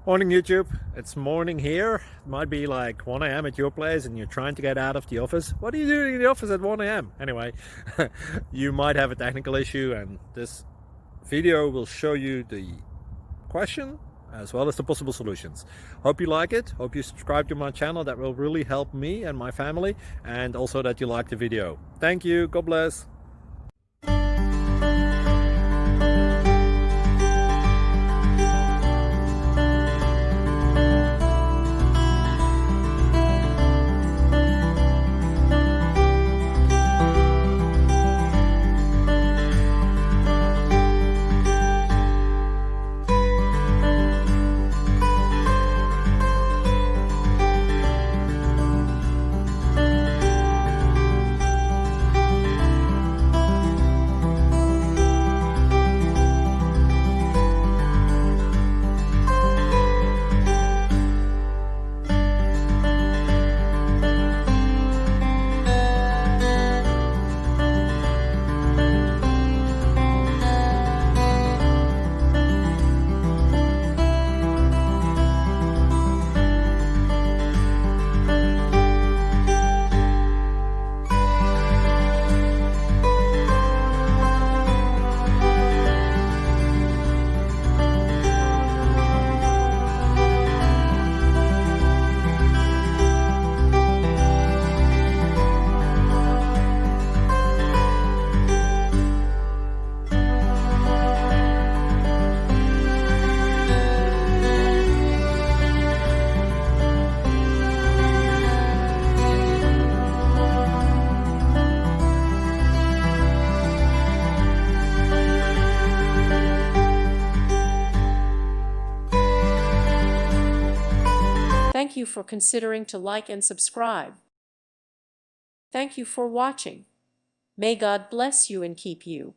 Morning YouTube, it's morning here. It might be like 1 a.m. at your place and you're trying to get out of the office. What are you doing in the office at 1 a.m.? Anyway, you might have a technical issue and this video will show you the question as well as the possible solutions. Hope you like it, hope you subscribe to my channel. That will really help me and my family, and also that you like the video. Thank you, God bless. Thank you for considering to like and subscribe. Thank you for watching. May God bless you and keep you.